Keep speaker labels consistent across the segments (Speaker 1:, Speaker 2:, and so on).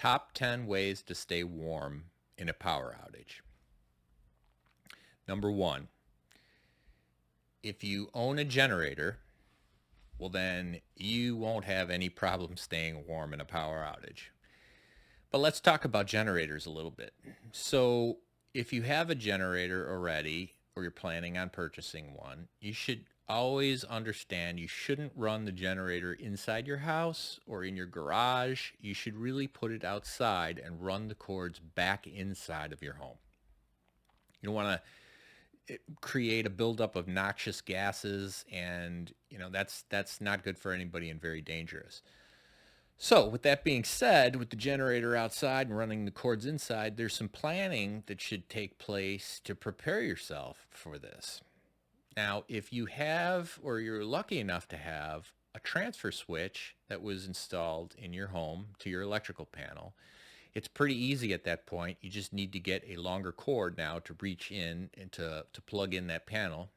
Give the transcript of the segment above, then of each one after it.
Speaker 1: Top 10 ways to stay warm in a power outage. Number one, if you own a generator, well, then you won't have any problem staying warm in a power outage. But let's talk about generators a little bit. So if you have a generator already, or you're planning on purchasing one, you should always understand you shouldn't run the generator inside your house or in your garage. You should really put it outside and run the cords back inside of your home. You don't want to create a buildup of noxious gases, and that's not good for anybody and very dangerous. So with that being said, with the generator outside and running the cords inside, there's some planning that should take place to prepare yourself for this. Now, if you have, or you're lucky enough to have, a transfer switch that was installed in your home to your electrical panel, it's pretty easy at that point. You just need to get a longer cord now to reach in and to plug in that panel.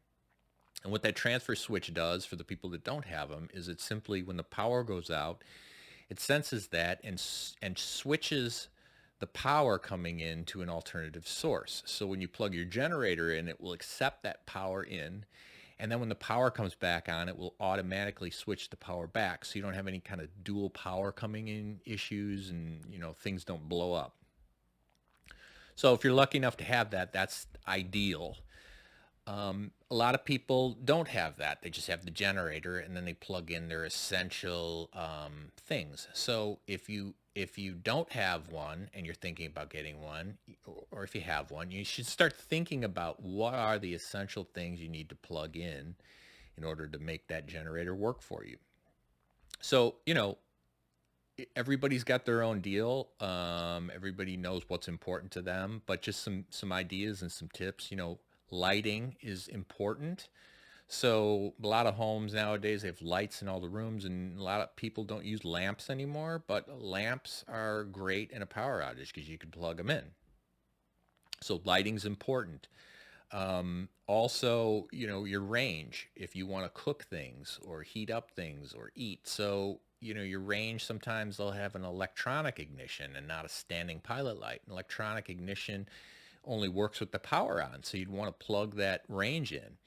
Speaker 1: And what that transfer switch does for the people that don't have them is it simply, when the power goes out, it senses that and switches the power coming in to an alternative source. So when you plug your generator in, it will accept that power in. And then when the power comes back on, it will automatically switch the power back. So you don't have any kind of dual power coming in issues, and things don't blow up. So if you're lucky enough to have that, that's ideal. A lot of people don't have that. They just have the generator, and then they plug in their essential things. So if you don't have one and you're thinking about getting one, or if you have one, you should start thinking about what are the essential things you need to plug in order to make that generator work for you. So, everybody's got their own deal. Everybody knows what's important to them, but just some ideas and some tips. Lighting is important. So a lot of homes nowadays, they have lights in all the rooms, and a lot of people don't use lamps anymore, but lamps are great in a power outage because you can plug them in. So lighting's important. Also, your range, if you want to cook things or heat up things or eat. So, your range, sometimes they'll have an electronic ignition and not a standing pilot light. An electronic ignition only works with the power on, so you'd want to plug that range in.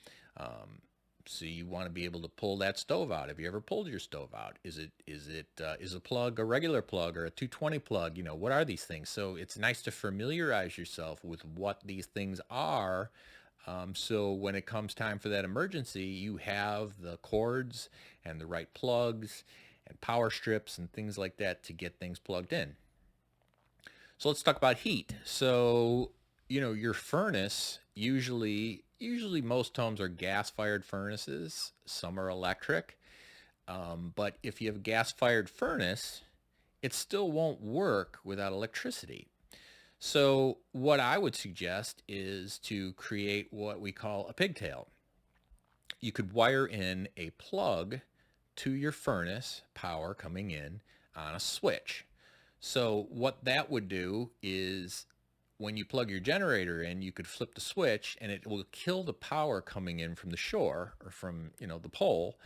Speaker 1: So you want to be able to pull that stove out. Have you ever pulled your stove out? Is a plug a regular plug or a 220 plug? What are these things? So it's nice to familiarize yourself with what these things are. So when it comes time for that emergency, you have the cords and the right plugs and power strips and things like that to get things plugged in. So let's talk about heat. So your furnace, usually most homes are gas-fired furnaces. Some are electric. But if you have a gas-fired furnace, it still won't work without electricity. So what I would suggest is to create what we call a pigtail. You could wire in a plug to your furnace, power coming in on a switch. So what that would do is, when you plug your generator in, you could flip the switch and it will kill the power coming in from the shore or from, the pole,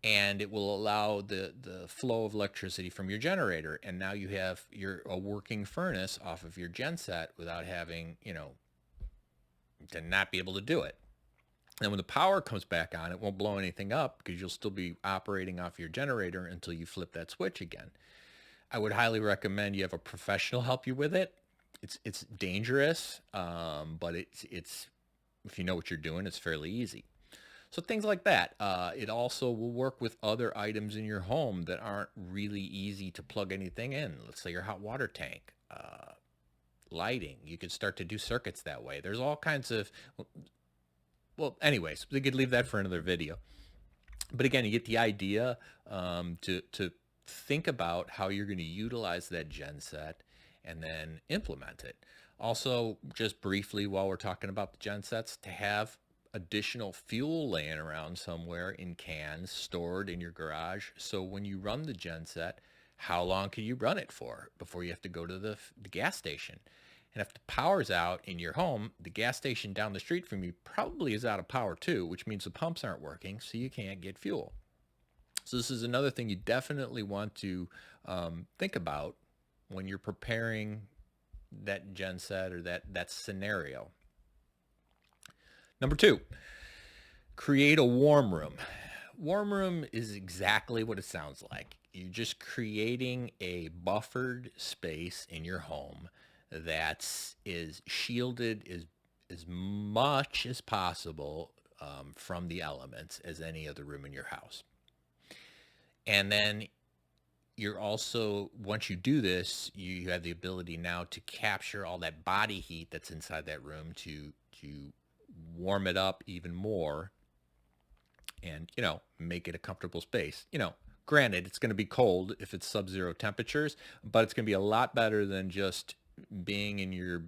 Speaker 1: and it will allow the flow of electricity from your generator. And now you have a working furnace off of your genset without having, to not be able to do it. And when the power comes back on, it won't blow anything up because you'll still be operating off your generator until you flip that switch again. I would highly recommend you have a professional help you with it. It's dangerous, but it's if you know what you're doing, it's fairly easy. So things like that. It also will work with other items in your home that aren't really easy to plug anything in. Let's say your hot water tank, lighting. You could start to do circuits that way. There's all kinds of, well, anyways, we could leave that for another video. But again, you get the idea, to think about how you're going to utilize that genset and then implement it. Also, just briefly, while we're talking about the gensets, to have additional fuel laying around somewhere in cans stored in your garage. So when you run the genset, how long can you run it for before you have to go to the gas station? And if the power's out in your home, the gas station down the street from you probably is out of power too, which means the pumps aren't working, so you can't get fuel. So this is another thing you definitely want to think about when you're preparing that gen set or that scenario. Number 2, create a warm room. Warm room is exactly what it sounds like. You're just creating a buffered space in your home that is shielded as much as possible from the elements as any other room in your house. And then you're also, once you do this, you have the ability now to capture all that body heat that's inside that room to warm it up even more and, make it a comfortable space. Granted, it's going to be cold if it's sub-zero temperatures, but it's going to be a lot better than just being in your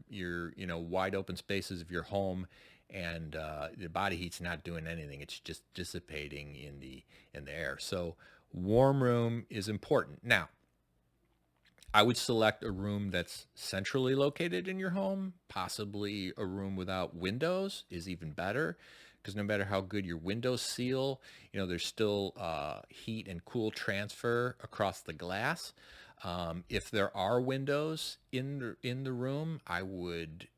Speaker 1: wide open spaces of your home and the body heat's not doing anything. It's just dissipating in the air. So warm room is important. Now, I would select a room that's centrally located in your home. Possibly a room without windows is even better, because no matter how good your windows seal, there's still heat and cool transfer across the glass. If there are windows in the room, I would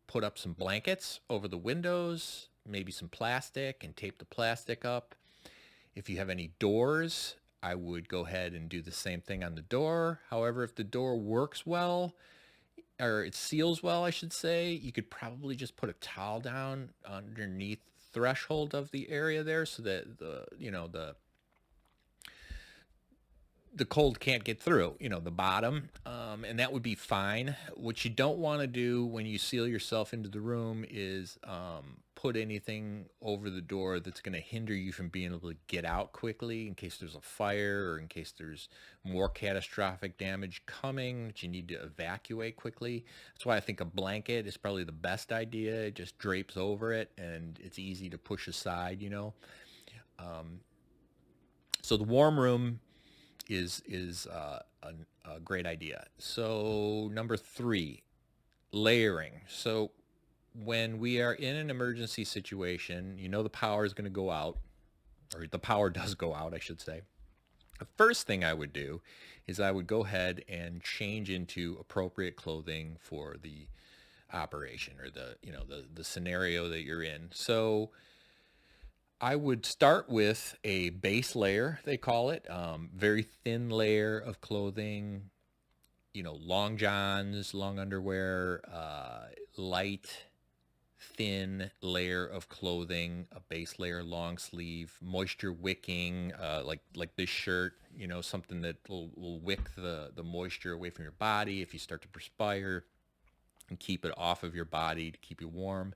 Speaker 1: put up some blankets over the windows, maybe some plastic, and tape the plastic up. If you have any doors, I would go ahead and do the same thing on the door. However, if the door works well, or it seals well, I should say, you could probably just put a towel down underneath the threshold of the area there so that the cold can't get through, the bottom, and that would be fine. What you don't want to do when you seal yourself into the room is put anything over the door that's going to hinder you from being able to get out quickly in case there's a fire or in case there's more catastrophic damage coming that you need to evacuate quickly. That's why I think a blanket is probably the best idea. It just drapes over it and it's easy to push aside, So the warm room is a great idea. So number 3, layering. So when we are in an emergency situation, the power is going to go out, or the power does go out, I should say. The first thing I would do is I would go ahead and change into appropriate clothing for the operation or the scenario that you're in. So I would start with a base layer, they call it, very thin layer of clothing, long johns, long underwear, light, thin layer of clothing, a base layer, long sleeve, moisture wicking, like this shirt, something that will wick the moisture away from your body if you start to perspire, and keep it off of your body to keep you warm.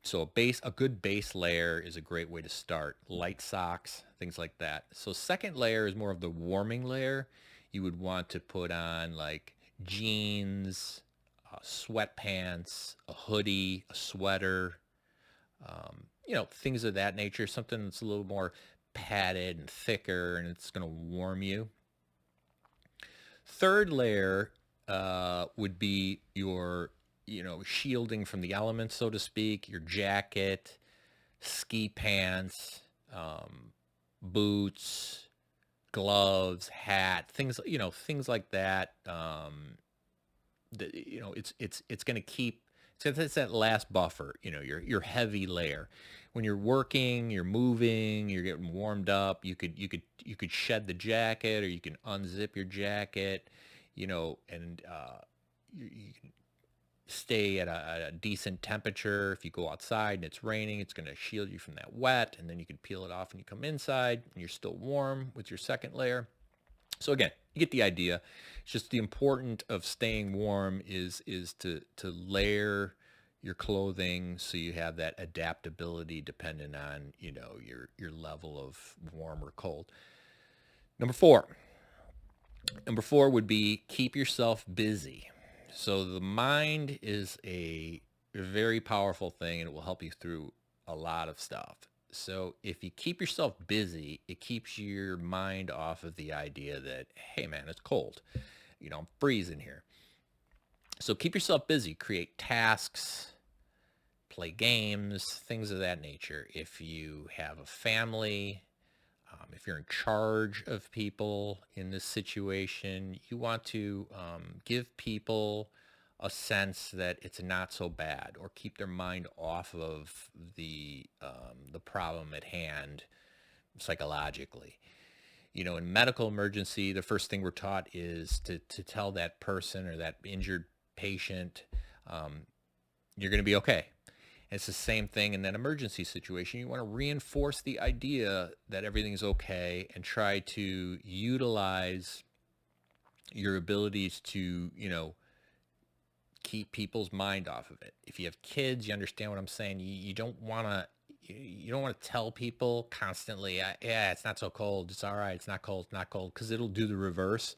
Speaker 1: So a good base layer is a great way to start. Light socks, things like that. So second layer is more of the warming layer. You would want to put on like jeans, sweatpants, a hoodie, a sweater, things of that nature. Something that's a little more padded and thicker, and it's going to warm you. Third layer would be your shielding from the elements, so to speak, your jacket, ski pants, boots, gloves, hat, things like that. It's going to keep, it's that last buffer, your heavy layer. When you're working, you're moving, you're getting warmed up, you could shed the jacket, or you can unzip your jacket, and you can stay at a decent temperature. If you go outside and it's raining, it's going to shield you from that wet, and then you can peel it off and you come inside and you're still warm with your second layer. So again, you get the idea. It's just the importance of staying warm is to layer your clothing so you have that adaptability depending on your level of warm or cold. Number four would be keep yourself busy. So the mind is a very powerful thing, and it will help you through a lot of stuff. So if you keep yourself busy, it keeps your mind off of the idea that, hey man, it's cold. I'm freezing here. So keep yourself busy, create tasks, play games, things of that nature. If you have a family, If you're in charge of people in this situation, you want to give people a sense that it's not so bad, or keep their mind off of the problem at hand psychologically. In medical emergency, the first thing we're taught is to tell that person or that injured patient, you're going to be okay. And it's the same thing in that emergency situation. You want to reinforce the idea that everything's okay and try to utilize your abilities to, keep people's mind off of it. If you have kids, you understand what I'm saying. You don't want to tell people constantly, yeah, it's not so cold, it's all right, it's not cold, because it'll do the reverse.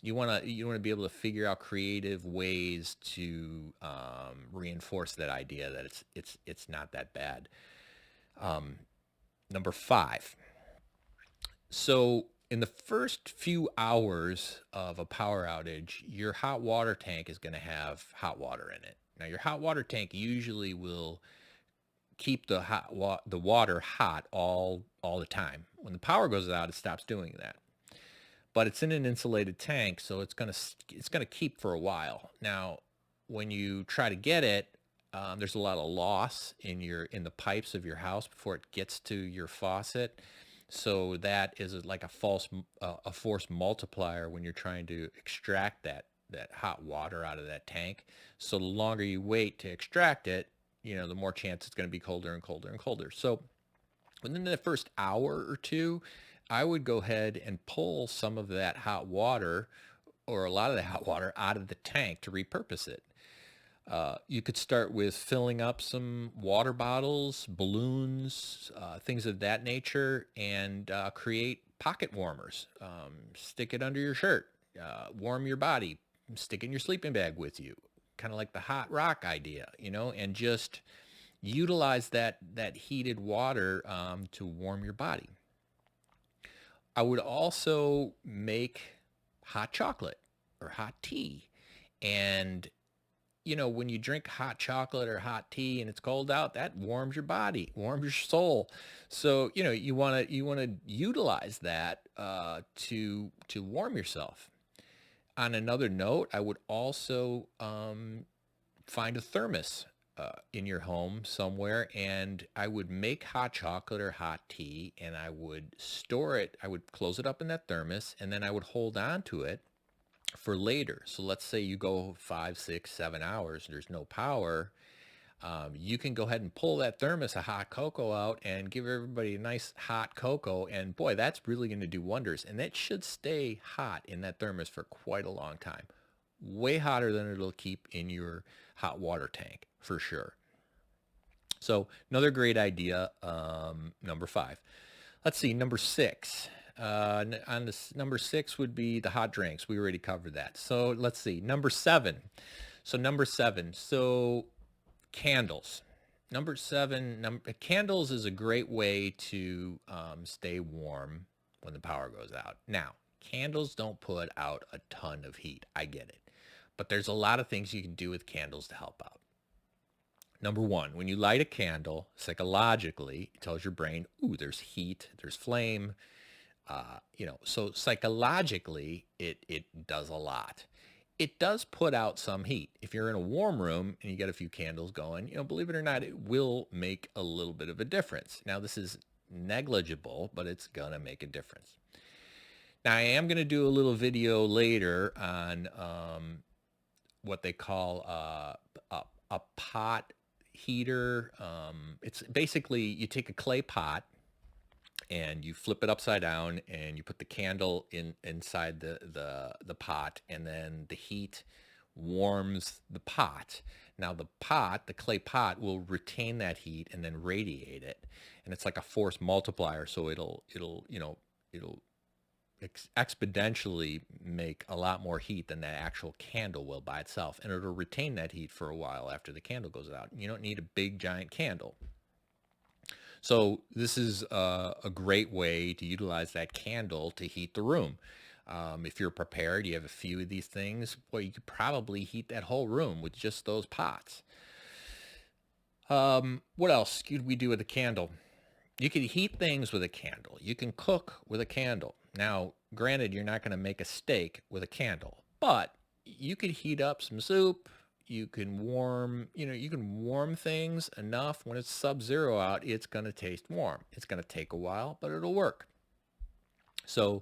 Speaker 1: You want to be able to figure out creative ways to reinforce that idea that it's not that bad. Number 5. So in the first few hours of a power outage, your hot water tank is going to have hot water in it. Now, your hot water tank usually will keep the water hot all the time. When the power goes out, it stops doing that. But it's in an insulated tank, so it's gonna keep for a while. Now, when you try to get it, there's a lot of loss in the pipes of your house before it gets to your faucet. So that is like a force multiplier when you're trying to extract that hot water out of that tank. So the longer you wait to extract it, the more chance it's going to be colder and colder and colder. So within the first hour or two, I would go ahead and pull some of that hot water, or a lot of the hot water, out of the tank to repurpose it. You could start with filling up some water bottles, balloons, things of that nature, and create pocket warmers. Stick it under your shirt, warm your body, stick it in your sleeping bag with you, kind of like the hot rock idea, and just utilize that heated water to warm your body. I would also make hot chocolate or hot tea. And when you drink hot chocolate or hot tea and it's cold out, that warms your body, warms your soul. So, you want to utilize that to warm yourself. On another note, I would also find a thermos in your home somewhere, and I would make hot chocolate or hot tea, and I would store it. I would close it up in that thermos, and then I would hold on to it for later. So let's say you go 5, 6, 7 hours, and there's no power. You can go ahead and pull that thermos of hot cocoa out and give everybody a nice hot cocoa. And boy, that's really going to do wonders. And that should stay hot in that thermos for quite a long time. Way hotter than it'll keep in your hot water tank, for sure. So another great idea, number 5. Let's see, number 6. On this, number 6 would be the hot drinks. We already covered that. So let's see, number 7. So candles. Number 7, candles is a great way to stay warm when the power goes out. Now, candles don't put out a ton of heat. I get it. But there's a lot of things you can do with candles to help out. Number 1, when you light a candle, psychologically, it tells your brain, ooh, there's heat, there's flame. So psychologically, it does a lot. It does put out some heat. If you're in a warm room and you get a few candles going, believe it or not, it will make a little bit of a difference. Now, this is negligible, but it's going to make a difference. Now, I am going to do a little video later on what they call a pot heater. It's basically, you take a clay pot and you flip it upside down and you put the candle inside the pot, and then the heat warms the pot. Now the clay pot will retain that heat and then radiate it, and it's like a force multiplier. So it'll exponentially make a lot more heat than that actual candle will by itself, and it'll retain that heat for a while after the candle goes out. You don't need a big giant candle. So this is a great way to utilize that candle to heat the room. If you're prepared, you have a few of these things, well, you could probably heat that whole room with just those pots. What else could we do with a candle? You can heat things with a candle. You can cook with a candle. Now, granted, you're not going to make a steak with a candle, but you could heat up some soup. You can warm things enough when it's sub-zero out, it's going to taste warm. It's going to take a while, but it'll work. So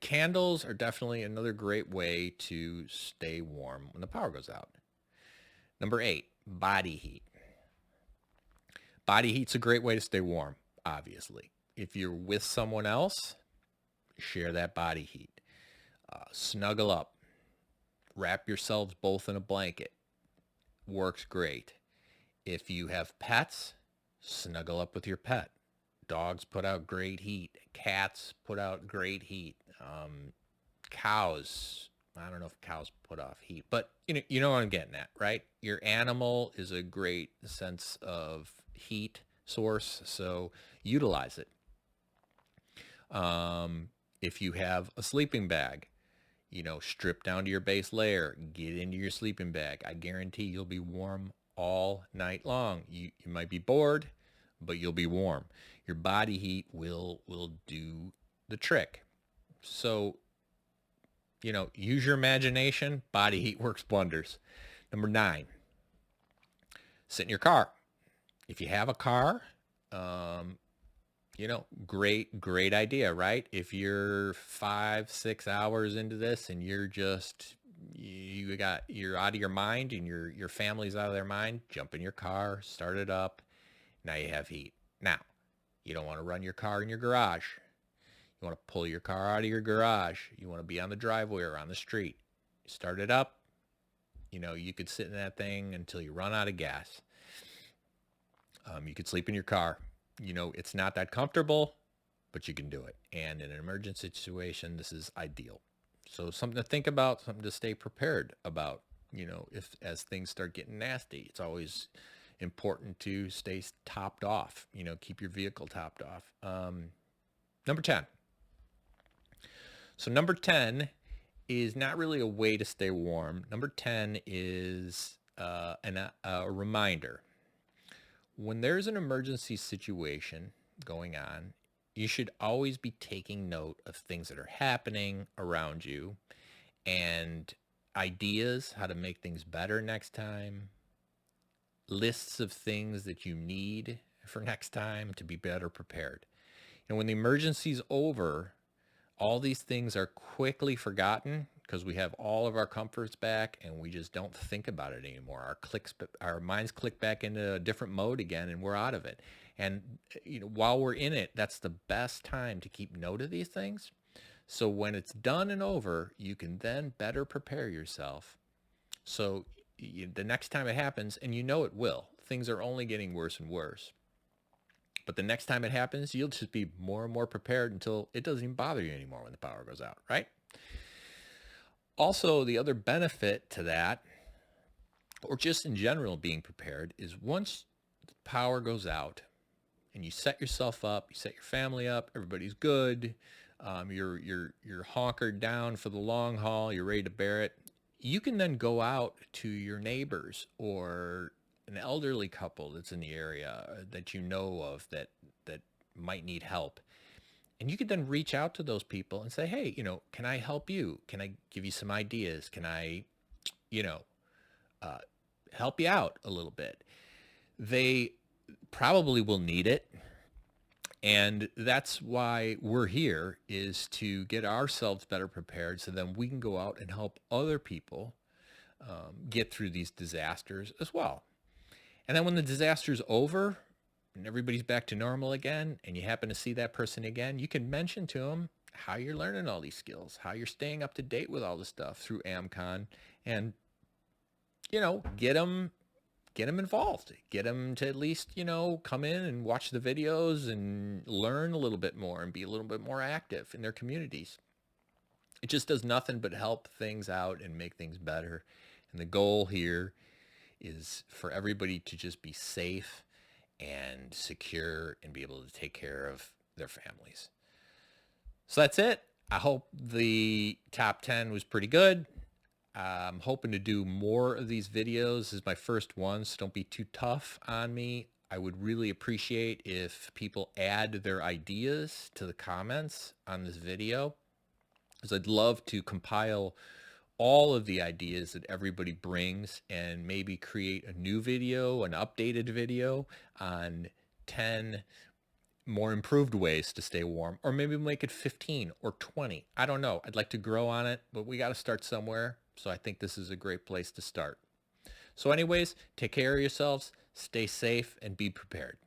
Speaker 1: candles are definitely another great way to stay warm when the power goes out. Number 8, body heat. Body heat's a great way to stay warm, obviously. If you're with someone else, share that body heat. Snuggle up. Wrap yourselves both in a blanket. Works great. If you have pets, snuggle up with your pet. Dogs put out great heat. Cats put out great heat. Cows, I don't know if cows put off heat, but you know what I'm getting at, right? Your animal is a great sense of heat source, so utilize it. If you have a sleeping bag, strip down to your base layer, get into your sleeping bag. I guarantee you'll be warm all night long. You might be bored, but you'll be warm. Your body heat will do the trick. So, use your imagination. Body heat works wonders. Number 9, sit in your car. If you have a car, great idea, right? If you're 5-6 hours into this and you're out of your mind and your family's out of their mind, jump in your car, start it up. Now you have heat. Now, you don't want to run your car in your garage. You want to pull your car out of your garage. You want to be on the driveway or on the street. Start it up. You could sit in that thing until you run out of gas. You could sleep in your car. It's not that comfortable, but you can do it. And in an emergency situation, this is ideal. So something to think about, something to stay prepared about, as things start getting nasty. It's always important to stay topped off, keep your vehicle topped off. Number 10. So number 10 is not really a way to stay warm. Number 10 is a reminder. When there's an emergency situation going on, you should always be taking note of things that are happening around you and ideas how to make things better next time, lists of things that you need for next time to be better prepared. And when the emergency's over, all these things are quickly forgotten because we have all of our comforts back and we just don't think about it anymore. Our minds click back into a different mode again and we're out of it. And while we're in it, that's the best time to keep note of these things. So when it's done and over, you can then better prepare yourself. So the next time it happens, and it will, things are only getting worse and worse. But the next time it happens, you'll just be more and more prepared until it doesn't even bother you anymore when the power goes out, right? Also, the other benefit to that, or just in general being prepared, is once the power goes out and you set yourself up, you set your family up, everybody's good, you're honkered down for the long haul, you're ready to bear it, you can then go out to your neighbors or an elderly couple that's in the area that you know of that might need help. And you could then reach out to those people and say, hey, can I help you? Can I give you some ideas? Can I, help you out a little bit? They probably will need it. And that's why we're here, is to get ourselves better prepared so then we can go out and help other people get through these disasters as well. And then when the disaster's over and everybody's back to normal again, and you happen to see that person again, you can mention to them how you're learning all these skills, how you're staying up to date with all this stuff through AmCon, and, get them involved, get them to at least, come in and watch the videos and learn a little bit more and be a little bit more active in their communities. It just does nothing but help things out and make things better. And the goal here is for everybody to just be safe and secure and be able to take care of their families. So that's it. I hope the top 10 was pretty good. I'm hoping to do more of these videos. This is my first one, so don't be too tough on me. I would really appreciate if people add their ideas to the comments on this video, because I'd love to compile all of the ideas that everybody brings and maybe create a new video, an updated video on 10 more improved ways to stay warm, or maybe make it 15 or 20. I don't know. I'd like to grow on it, but we got to start somewhere. So I think this is a great place to start. So anyways, take care of yourselves, stay safe, and be prepared.